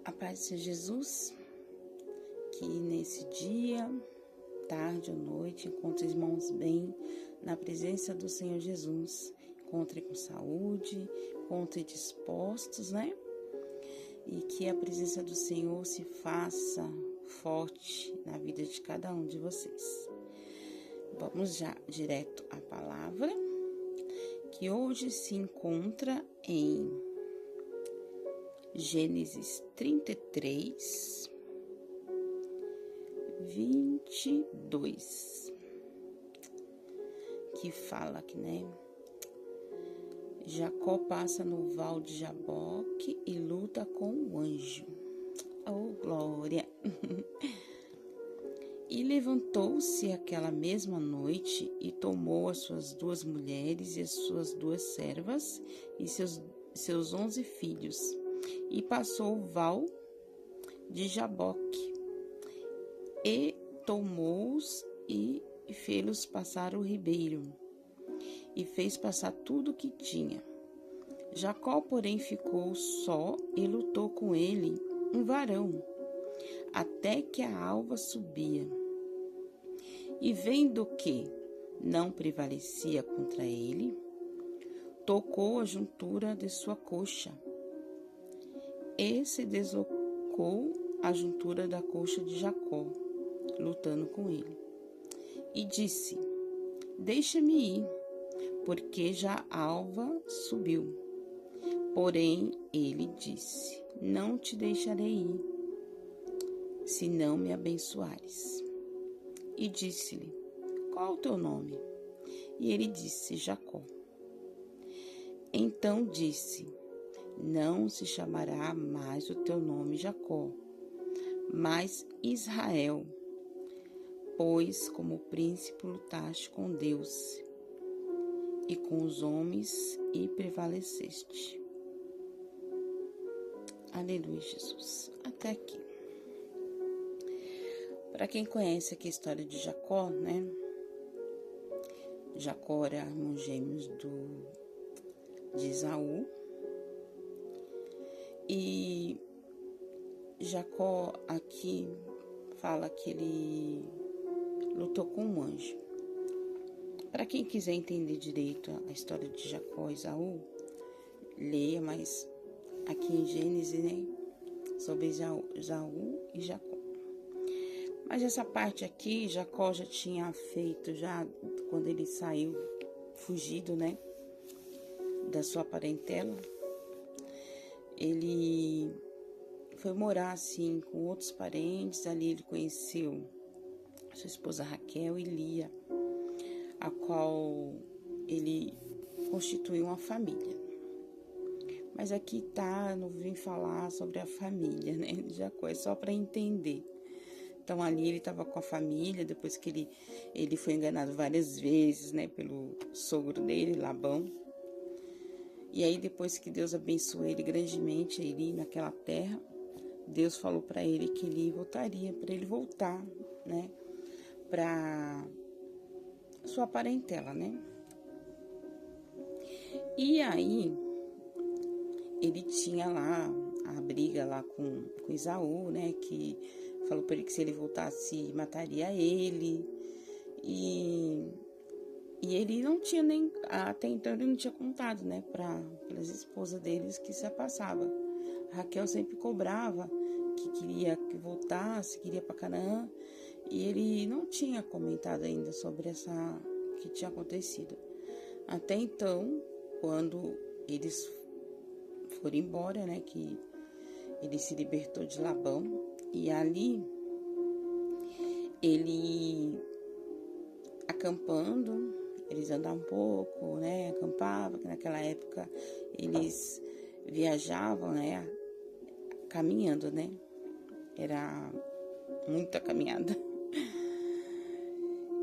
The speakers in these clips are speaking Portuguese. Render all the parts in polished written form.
A paz de Jesus, que nesse dia, tarde ou noite, encontre irmãos bem na presença do Senhor Jesus. Encontre com saúde, encontre dispostos, né? E que a presença do Senhor se faça forte na vida de cada um de vocês. Vamos já direto à palavra, que hoje se encontra em Gênesis 33, 22, que fala que, né? Jacó passa no val de Jaboque e luta com o anjo. Oh, glória! E levantou-se aquela mesma noite e tomou as suas 2 mulheres e as suas 2 servas e seus 11 filhos e passou o val de Jaboque e tomou-os e fê-los passar o ribeiro e fez passar tudo o que tinha. Jacó, porém, ficou só e lutou com ele um varão, até que a alva subia. E vendo que não prevalecia contra ele, tocou a juntura de sua coxa, e se deslocou a juntura da coxa de Jacó, lutando com ele. E disse: Deixa-me ir, porque já a alva subiu. Porém, ele disse: Não te deixarei ir, se não me abençoares. E disse-lhe: Qual o teu nome? E ele disse: Jacó. Então disse: Não se chamará mais o teu nome Jacó, mas Israel, pois como príncipe lutaste com Deus e com os homens e prevaleceste. Aleluia, Jesus. Até aqui. Para quem conhece aqui a história de Jacó, né? Jacó era irmão gêmeos de Esaú. E Jacó aqui fala que ele lutou com um anjo. Para quem quiser entender direito a história de Jacó e Esaú, leia, mas aqui em Gênesis, né? Sobre Esaú e Jacó. Mas essa parte aqui, Jacó já tinha feito, já quando ele saiu fugido, né? Da sua parentela. Ele foi morar, assim, com outros parentes. Ali ele conheceu sua esposa Raquel e Lia, a qual ele constituiu uma família. Mas aqui não vim falar sobre a família, né, de Jacó, é só para entender. Então ali ele estava com a família, depois que ele foi enganado várias vezes, né, pelo sogro dele, Labão. E aí depois que Deus abençoou ele grandemente ali naquela terra, Deus falou para ele que ele voltaria, para ele voltar, né, para sua parentela, né. E aí ele tinha lá a briga lá com Esaú, né, que falou para ele que se ele voltasse mataria ele. E ele não tinha até então ele não tinha contado, né, pelas esposas deles que se passava. Raquel sempre cobrava que queria que voltasse, queria para Canaã, e ele não tinha comentado ainda sobre o que tinha acontecido. Até então, quando eles foram embora, né, que ele se libertou de Labão, e ali ele acampando, eles andavam um pouco, né, acampavam, que naquela época eles viajavam, né, caminhando, né, era muita caminhada.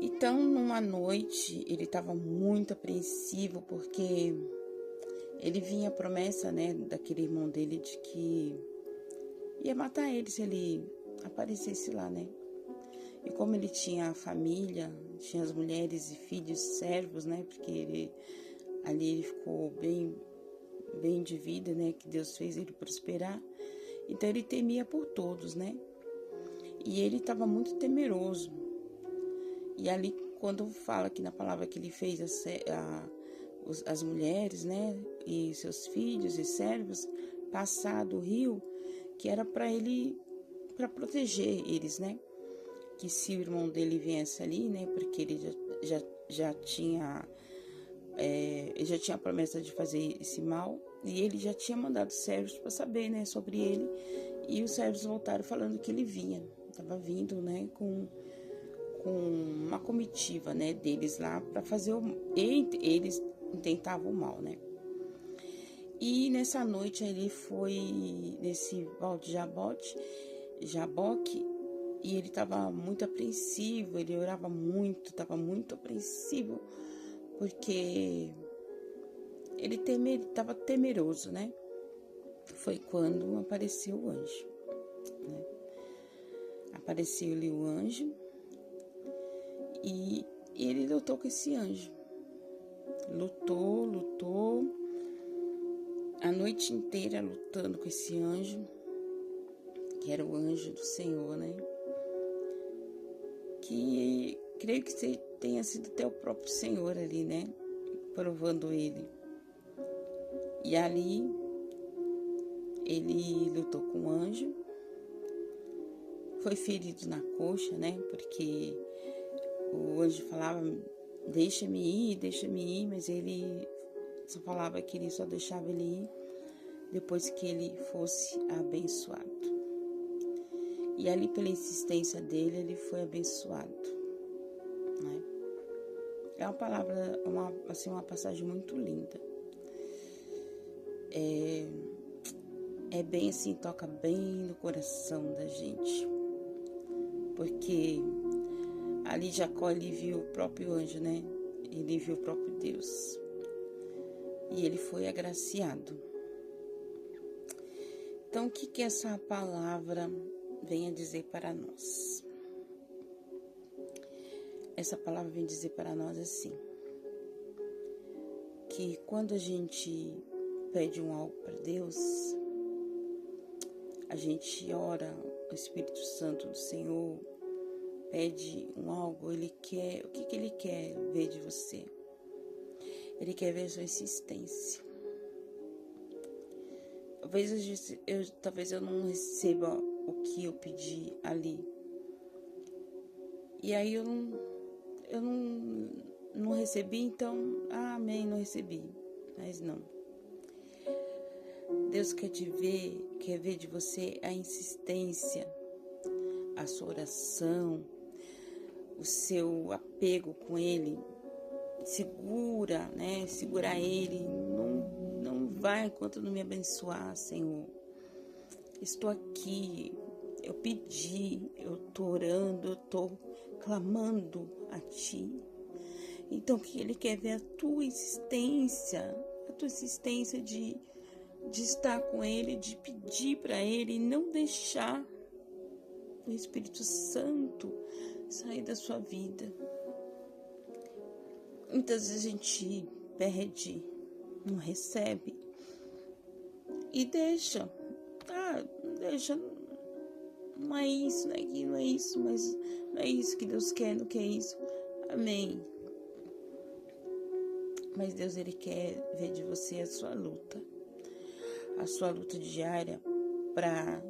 Então, numa noite, ele estava muito apreensivo, porque ele vinha a promessa, né, daquele irmão dele de que ia matar ele se ele aparecesse lá, né. E como ele tinha a família, tinha as mulheres e filhos, servos, né, porque ali ele ficou bem de vida, né, que Deus fez ele prosperar. Então ele temia por todos, né? E ele estava muito temeroso. E ali, quando fala aqui na palavra que ele fez as mulheres, né? E seus filhos e servos passar do rio, que era para proteger eles, né? Que se o irmão dele viesse ali, né? Porque ele já tinha a promessa de fazer esse mal, e ele já tinha mandado servos para saber, né, sobre ele, e os servos voltaram falando que ele estava vindo, né, com uma comitiva, né, deles lá para fazer eles intentavam o mal, né. E nessa noite ele foi nesse Val de Jaboque, e ele estava muito apreensivo, ele orava muito, estava muito apreensivo, porque ele estava temeroso, né? Foi quando apareceu o anjo, né? Apareceu-lhe o anjo e ele lutou com esse anjo. Lutou a noite inteira lutando com esse anjo, que era o anjo do Senhor, né? Que creio que tenha sido até o próprio Senhor ali, né? Provando ele. E ali ele lutou com o anjo, foi ferido na coxa, né? Porque o anjo falava, deixa-me ir, mas ele só falava que ele só deixava ele ir depois que ele fosse abençoado. E ali, pela insistência dele, ele foi abençoado, né? É uma palavra, uma passagem muito linda. É bem assim, toca bem no coração da gente, porque ali Jacó, ele viu o próprio anjo, né? Ele viu o próprio Deus, e ele foi agraciado. Então, o que essa palavra vem a dizer para nós? Essa palavra vem dizer para nós assim, que quando a gente pede algo para Deus, a gente ora, o Espírito Santo do Senhor pede algo, ele quer, o que ele quer ver de você? Ele quer ver a sua insistência. Talvez eu não receba o que eu pedi ali. E aí eu não recebi, então, amém, não recebi. Mas não. Deus quer ver de você a insistência, a sua oração, o seu apego com Ele. Segura, né? Segura Ele. Não vai enquanto não me abençoar, Senhor. Estou aqui, eu pedi, eu estou orando, eu estou clamando a Ti. Então, que Ele quer ver a tua insistência de estar com Ele, de pedir para Ele, e não deixar o Espírito Santo sair da sua vida. Muitas vezes a gente pede, não recebe e deixa, não é isso, não é aquilo, não é isso, mas não é isso que Deus quer, não quer isso, amém. Mas Deus, Ele quer ver de você a sua luta diária para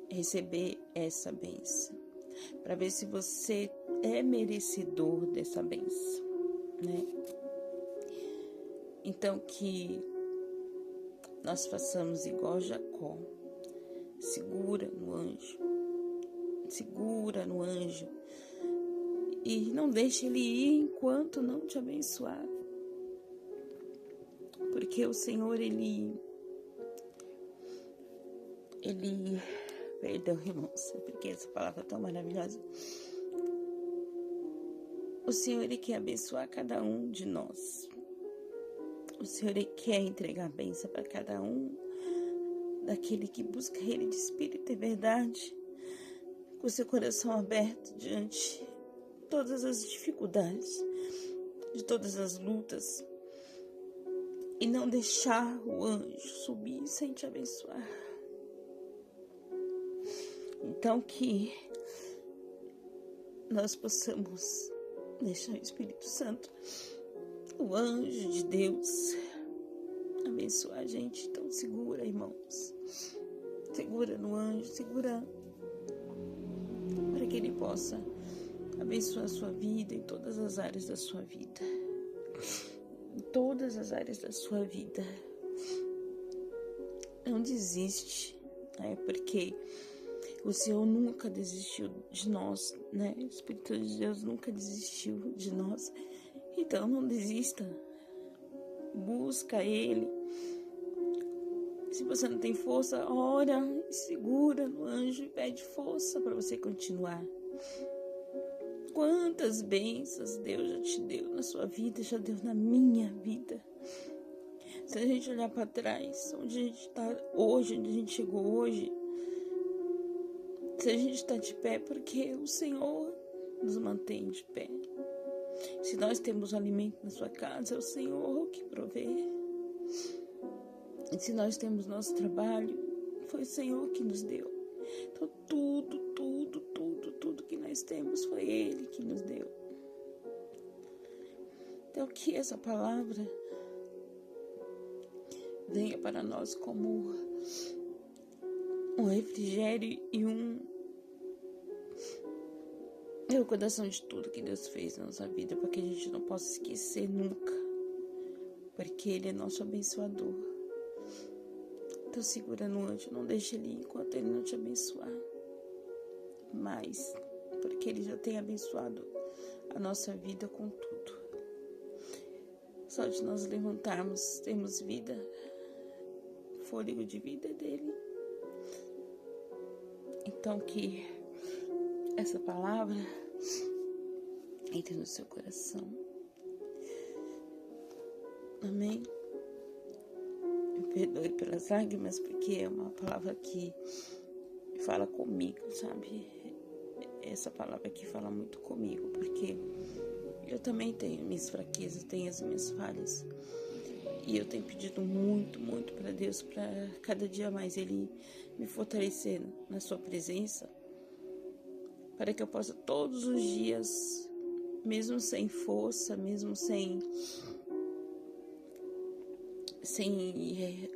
receber essa bênção, para ver se você é merecedor dessa bênção, né? Então, que nós façamos igual Jacó, segura no anjo e não deixe ele ir enquanto não te abençoar, porque o Senhor, ele perdão, irmãos, porque essa palavra é tão maravilhosa. O Senhor, Ele quer abençoar cada um de nós. O Senhor, Ele quer entregar a bênção para cada um daquele que busca Ele de espírito e verdade, com seu coração aberto diante de todas as dificuldades, de todas as lutas, e não deixar o anjo subir sem te abençoar. Então que nós possamos deixar o Espírito Santo, o anjo de Deus, abençoar a gente. Então segura, irmãos. Segura no anjo, segura para que ele possa abençoar a sua vida em todas as áreas da sua vida. Em todas as áreas da sua vida. Não desiste, né? Porque o Senhor nunca desistiu de nós, né? O Espírito de Deus nunca desistiu de nós. Então não desista. Busca Ele. Se você não tem força, ora, segura no anjo e pede força para você continuar. Quantas bênçãos Deus já te deu na sua vida, já deu na minha vida. Se a gente olhar para trás, onde a gente está hoje, onde a gente chegou hoje, se a gente está de pé, porque o Senhor nos mantém de pé. Se nós temos alimento na sua casa, é o Senhor que provê. E se nós temos nosso trabalho, foi o Senhor que nos deu. Então tudo que nós temos foi Ele que nos deu. Então que essa palavra venha para nós como um refrigério e uma recordação de tudo que Deus fez na nossa vida, para que a gente não possa esquecer nunca, porque Ele é nosso abençoador. Então segura no anjo, não deixe Ele ir enquanto Ele não te abençoar. Mas, porque Ele já tem abençoado a nossa vida com tudo. Só de nós levantarmos, termos vida, fôlego de vida dEle. Então que essa palavra entre no seu coração. Amém? Me perdoe pelas lágrimas, porque é uma palavra que fala comigo, sabe? Essa palavra aqui fala muito comigo, porque eu também tenho minhas fraquezas, tenho as minhas falhas. E eu tenho pedido muito para Deus, para cada dia mais Ele me fortalecer na sua presença, para que eu possa todos os dias, mesmo sem força, mesmo sem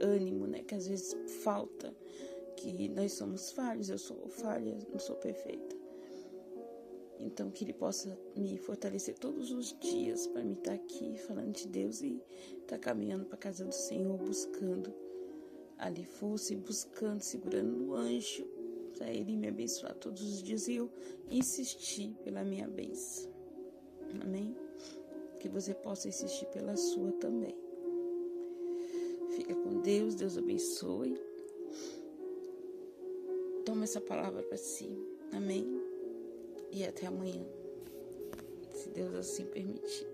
ânimo, né? Que às vezes falta, que nós somos falhos, eu sou falha, não sou perfeita. Então que Ele possa me fortalecer todos os dias para me estar aqui falando de Deus e estar caminhando para a casa do Senhor, buscando ali força e buscando, segurando no anjo, para Ele me abençoar todos os dias e eu insistir pela minha bênção. Amém? Que você possa insistir pela sua também. Fica com Deus, Deus abençoe. Toma essa palavra para si. Amém? E até amanhã, se Deus assim permitir.